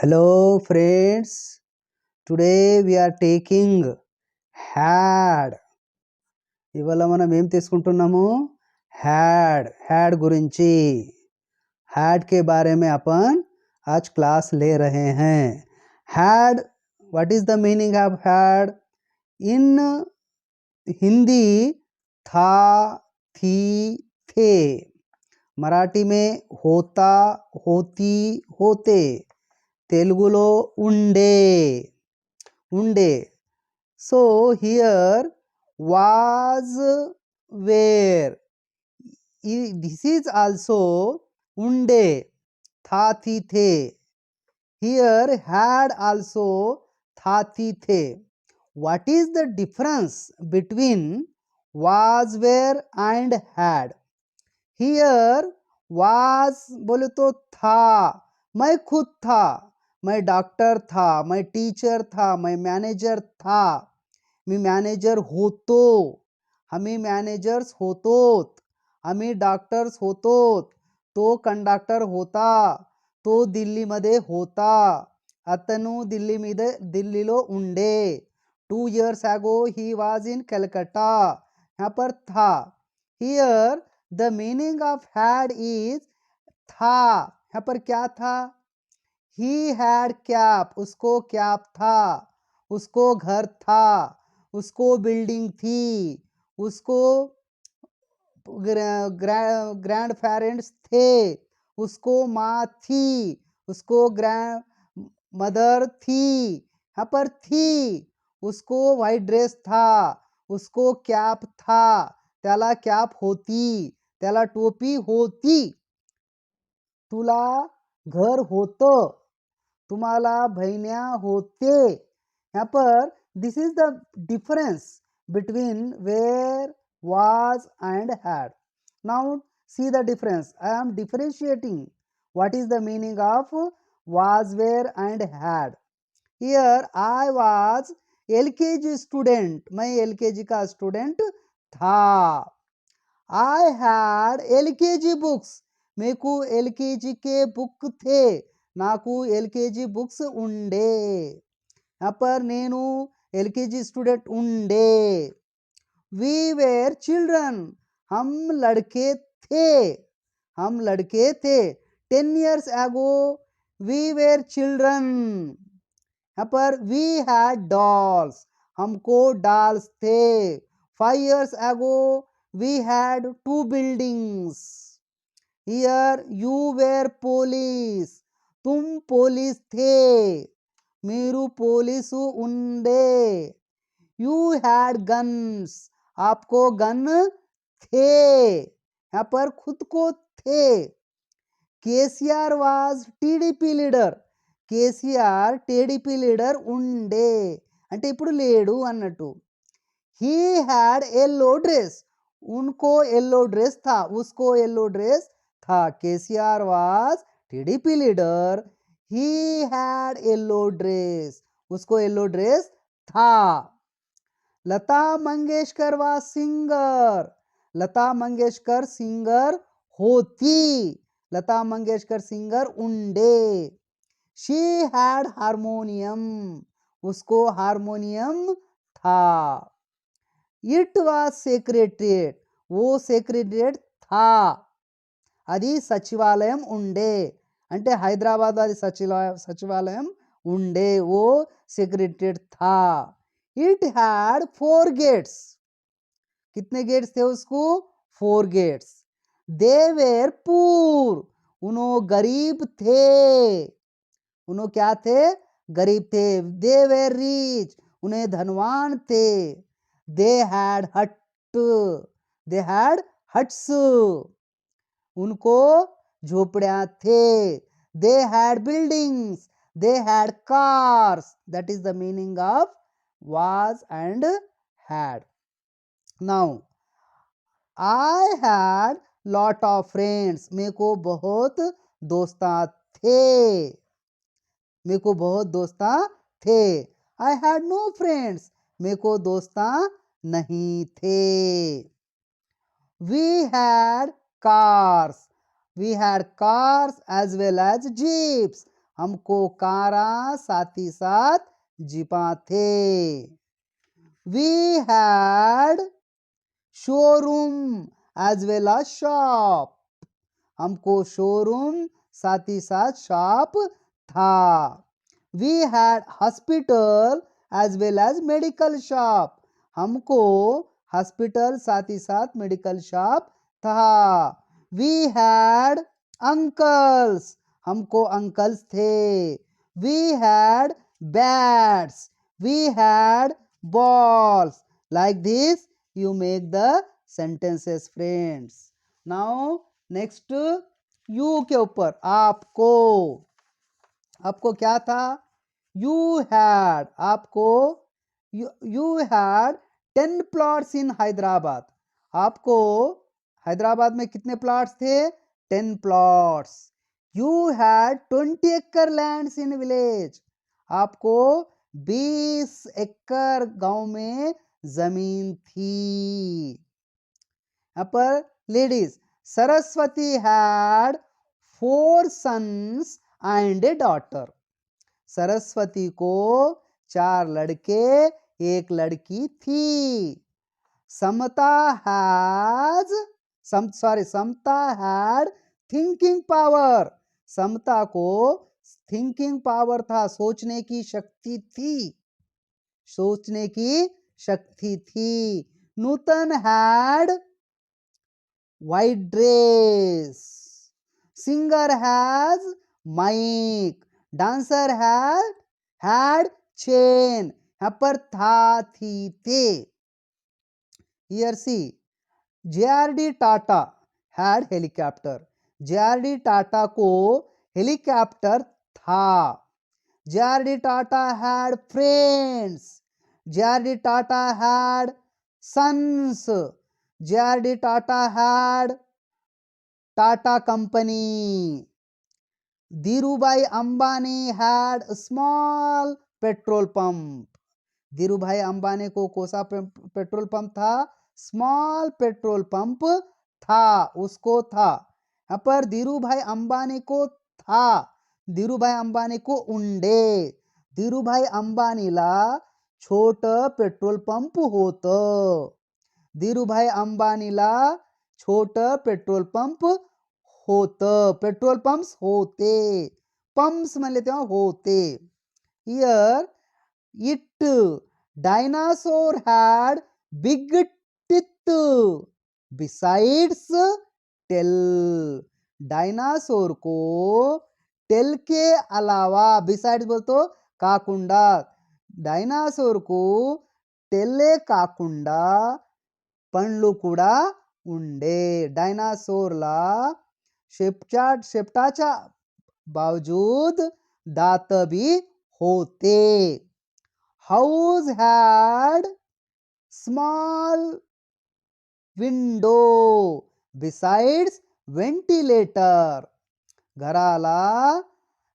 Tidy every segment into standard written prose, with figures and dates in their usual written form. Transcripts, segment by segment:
Hello friends, today we are taking had. ఇవాళ మనం ఏం తీసుకుంటున్నాము? had గురించి. had के बारे में अपन आज क्लास ले रहे हैं. had, what is the meaning of had? In Hindi था, थी, थे. मराठी में होता, होती, होते. तेलुगुलो ఉండే. So here was, where. This is also ఉండే, था थी थे. Here had also था थी थे. What is the difference between was, were and had? Here was बोले तो था, मैं खुद था, मैं डॉक्टर था, मैं टीचर था, मैं मैनेजर था. मी मॅनेजर होतो, आम्ही मॅनेजर्स होतोत, आम्ही डॉक्टर्स होतोत, तो कंडक्टर होता, तो दिल्लीमध्ये होता, अतनु दिल्लीलो ఉండే. 2 years ago he was in Calcutta. यहाँ पर था. Here the meaning of had is था. यहाँ पर क्या था? He had cap, उसको कैप था, उसको घर था, उसको बिल्डिंग थी, उसको ग्रैंड पेरेंट्स थे, उसको माँ थी, उसको ग्रैंड मदर थी. यहाँ पर थी. उसको व्हाइट ड्रेस था, उसको कैप था, त्याला कॅप होती, त्याला टोपी होती. तुला घर होतं, तुम्हाला बहिण्या होते. यहाँ पर this is the difference between where, was and had. Now see the difference. I am differentiating what is the meaning of was, were and had. Here I was LKG student, मैं LKG का student था. I had LKG books, मेरे को LKG के book थे, నాకు LKG books ఉండే. यहाँ पर నేను LKG स्टूडेंट ఉండే. We were children, हम लड़के थे, हम लड़के थे. 10 years ago we were children. यहाँ पर we had dolls, हमको डॉल्स थे. 5 years ago we had 2 buildings. Here you were police, तुम पुलिस थे, మీరు పోలీసు ఉండే. You had guns, आपको गन थे, यहाँ पर खुद को थे. KCR was TDP leader, KCR TDP leader ఉండే అంటే ఇప్పుడు లేడు అన్నట్టు. he had yellow dress, उनको येलो ड्रेस था, उसको येलो ड्रेस था. KCR was TDP leader, he had yellow dress, उसको येलो ड्रेस था. Lata Mangeshkar was singer, Lata Mangeshkar singer होती, लता मंगेशकर सिंगर ఉండే. शी हैड हारमोनियम, उसको हारमोनियम था. इट वाज सेक्रेटरिएट, वो सेक्रेटरिएट था, అది సచివాలయం ఉండే. అంటే హైదరాబాద్ అది సచివాలయం ఉండే, वो सेक्रेटरिएट था. इट हैड 4 गेट्स, कितने गेट्स थे उसको? 4 गेट्स. दे वेर पूर, उन्हों गरीब थे, उन्हों क्या थे? गरीब थे. दे वेर रिच, उन्हें धनवान थे. दे हैड हट, दे हैड हट्स, उनको झोपड़ियां थे. They had buildings, they had cars. That is the meaning of was and had. Now I had lot of friends, मेरे को बहुत दोस्ता थे, मेरे को बहुत दोस्ता थे. I had no friends, मेरे को दोस्ता नहीं थे. We had cars, we had cars as well as jeeps, हमको कारा साथ ही साथ जीपा थे। We had showroom as well as shop, हमको शोरूम साथ ही साथ शॉप था। We had hospital as well as medical shop, हमको हॉस्पिटल साथ ही साथ मेडिकल शॉप था। वी हैड अंकल्स, हमको अंकल्स थे। We had bats, we had balls. Like this you make the sentences friends. Now next you के ऊपर आपको, आपको क्या था? You had, आपको you had 10 plots in Hyderabad, आपको हैदराबाद में कितने प्लॉट्स थे? 10 plots. You had 20 acre lands in village, आपको 20 एकड़ गांव में जमीन थी। यहाँ पर ladies, Saraswati had 4 sons and a daughter, Saraswati को 4 लड़के 1 लड़की थी। समता हैड थिंकिंग पावर, समता को थिंकिंग पावर था, सोचने की शक्ति थी, सोचने की शक्ति थी। Nutan had white dress, singer has mic, dancer had chain, यहाँ पर था थी थे। Here see, JRD Tata had helicopter, JRD Tata को हेलीकॉप्टर था। JRD Tata had friends, JRD Tata had sons, JRD Tata had Tata company. Dhirubhai Ambani had small petrol pump, Dhirubhai Ambani को कौन-सा पेट्रोल पंप था? स्मॉल पेट्रोल पंप था, उसको था। यहाँ पर धीरूभाई अंबानी को था, धीरूभाई अंबानी को उंडे, धीरूभाई अंबानीला छोटं पेट्रोल पंप होतं, धीरूभाई अंबानीला छोटं पेट्रोल पंप होतं, पेट्रोल पंप्स होते, पंप्स म्हणले तेव्हा होते। Hear it, dinosaur had big teeth besides tail, dinosaur को टेल के अलावा, बिसाइड्स बोलतो काकुंडा, डायनासोर को टेले काकुंडा पंड्लू कुडा उंडे, डायनासोरला शेपटाच्या बावजूद दात भी होते। House had small window besides ventilator, घराला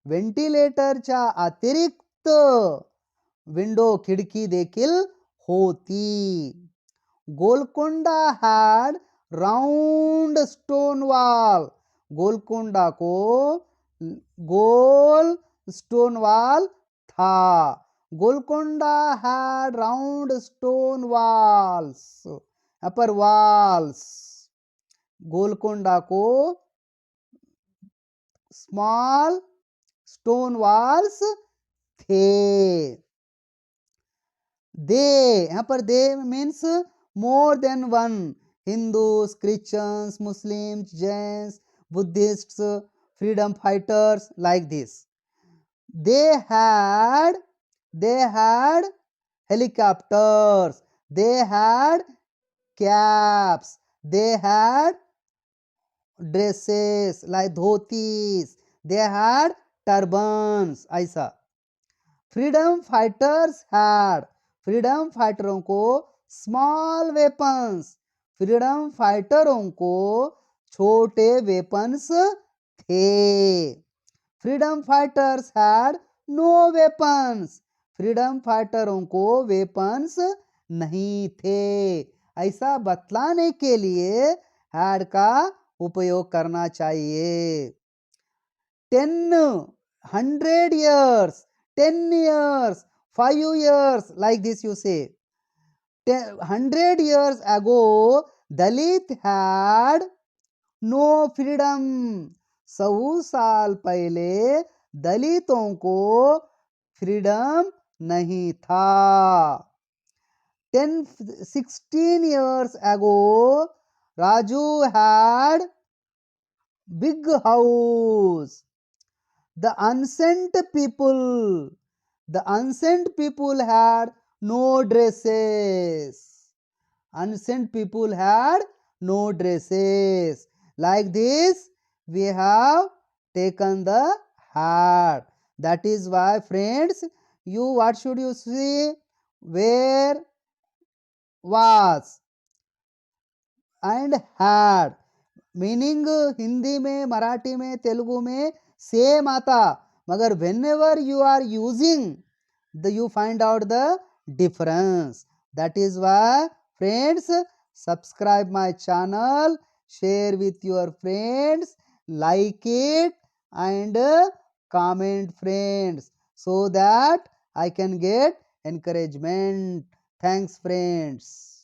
वेंटिलेटरच्या अतिरिक्त विंडो खिडकी देखील होती। Golconda had round stone wall, Golconda को गोल स्टोन वॉल था, Golconda had round stone walls, यहाँ पर वॉल्स, गोलकोंडा को स्मॉल स्टोन वॉल्स थे। दे, यहाँ पर they means more than one, Hindus, Christians, Muslims, Jains, Buddhists, freedom fighters, like this. They had helicopters, they had caps, they had dresses like dhotis, they had turbans, ऐसा। Freedom fighters had, freedom फाइटरों को small weapons, freedom फाइटरों को छोटे weapons थे। Freedom fighters had no weapons, freedom फाइटरों को weapons नहीं थे, ऐसा बतलाने के लिए हैड का उपयोग करना चाहिए। 10 100 years, 10 years, 5 years, like this you say. 100 years ago Dalit had no freedom. 100 साल पहले दलितों को फ्रीडम नहीं था. 16 years ago Raju had big house. The ancient people had no dresses. Ancient people had no dresses. Like this, we have taken the hat. That is why, friends, you what should you see? Where was and had. Meaning Hindi में, मराठी में, तेलुगु में same आता, मगर whenever you are using the you find out the difference. That is why friends, subscribe my channel, share with your friends, like it and comment friends, so that I can get encouragement. Thanks friends.